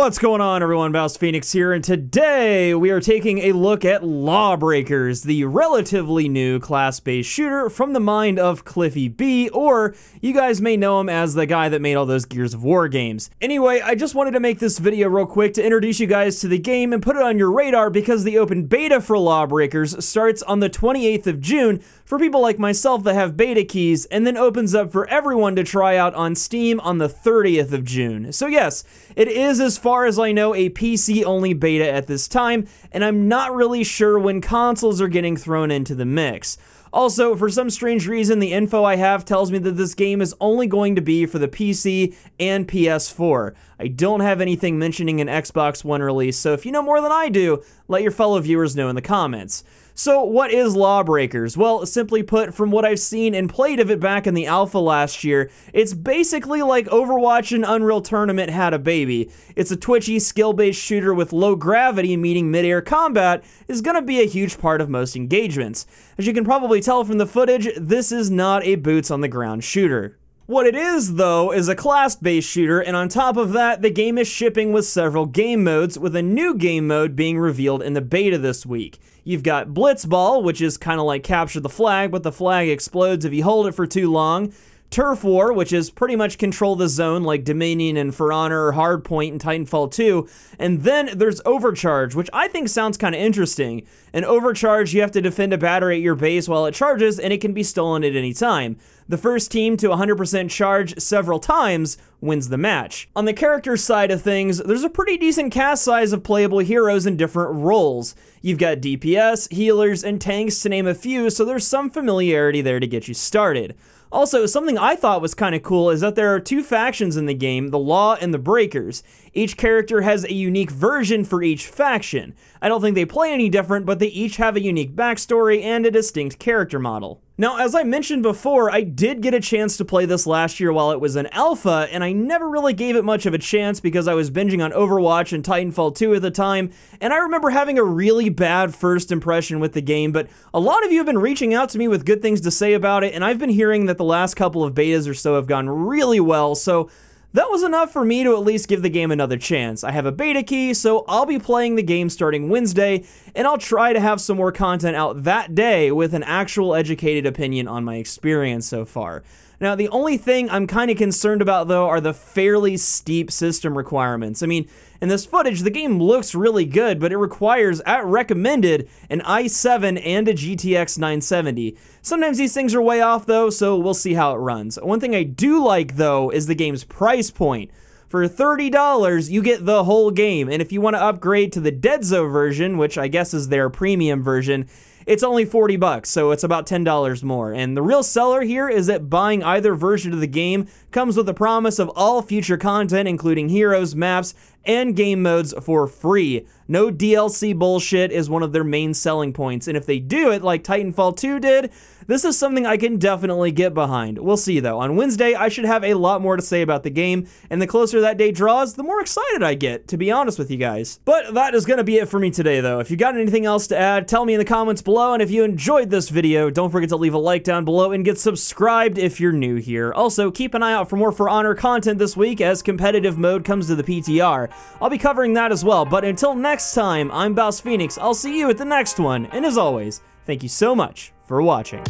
What's going on, everyone? BouseFeenux here, and today we are taking a look at LawBreakers, the relatively new class-based shooter from the mind of Cliffy B, or you guys may know him as the guy that made all those Gears of War games. Anyway, I just wanted to make this video real quick to introduce you guys to the game and put it on your radar because the open beta for LawBreakers starts on the 28th of June for people like myself that have beta keys, and then opens up for everyone to try out on Steam on the 30th of June. So yes, it is, as far as I know, a PC-only beta at this time, and I'm not really sure when consoles are getting thrown into the mix. Also, for some strange reason, the info I have tells me that this game is only going to be for the PC and PS4. I don't have anything mentioning an Xbox One release, so if you know more than I do, let your fellow viewers know in the comments. So what is LawBreakers? Well, simply put, from what I've seen and played of it back in the alpha last year, it's basically like Overwatch and Unreal Tournament had a baby. It's a twitchy, skill-based shooter with low gravity, meaning mid-air combat is going to be a huge part of most engagements. As you can probably tell from the footage, this is not a boots-on-the-ground shooter. What it is, though, is a class-based shooter, and on top of that, the game is shipping with several game modes, with a new game mode being revealed in the beta this week. You've got Blitzball, which is kind of like Capture the Flag, but the flag explodes if you hold it for too long. Turf War, which is pretty much control the zone like Dominion and For Honor or Hardpoint and Titanfall 2. And then there's Overcharge, which I think sounds kind of interesting. In Overcharge, you have to defend a battery at your base while it charges, and it can be stolen at any time. The first team to 100% charge several times wins the match. On the character side of things, there's a pretty decent cast size of playable heroes in different roles. You've got DPS, healers, and tanks to name a few, so there's some familiarity there to get you started. Also, something I thought was kind of cool is that there are two factions in the game, the Law and the Breakers. Each character has a unique version for each faction. I don't think they play any different, but they each have a unique backstory and a distinct character model. Now, as I mentioned before, I did get a chance to play this last year while it was in alpha, and I never really gave it much of a chance because I was binging on Overwatch and Titanfall 2 at the time, and I remember having a really bad first impression with the game, but a lot of you have been reaching out to me with good things to say about it, and I've been hearing that the last couple of betas or so have gone really well, so that was enough for me to at least give the game another chance. I have a beta key, so I'll be playing the game starting Wednesday, and I'll try to have some more content out that day with an actual educated opinion on my experience so far. Now, the only thing I'm kind of concerned about, though, are the fairly steep system requirements. I mean, in this footage, the game looks really good, but it requires, at recommended, an i7 and a GTX 970. Sometimes these things are way off, though, so we'll see how it runs. One thing I do like, though, is the game's price point. For $30, you get the whole game, and if you want to upgrade to the Deadzo version, which I guess is their premium version, it's only 40 bucks, so it's about $10 more. And the real seller here is that buying either version of the game comes with the promise of all future content, including heroes, maps, and game modes for free. No DLC bullshit is one of their main selling points, and if they do it like Titanfall 2 did, this is something I can definitely get behind. We'll see, though. On Wednesday, I should have a lot more to say about the game, and the closer that day draws, the more excited I get, to be honest with you guys. But that is going to be it for me today, though. If you got anything else to add, tell me in the comments below, and if you enjoyed this video, don't forget to leave a like down below and get subscribed if you're new here. Also, keep an eye out for more For Honor content this week as competitive mode comes to the PTR. I'll be covering that as well, but until next time, I'm BouseFeenux. I'll see you at the next one, and as always, thank you so much for watching.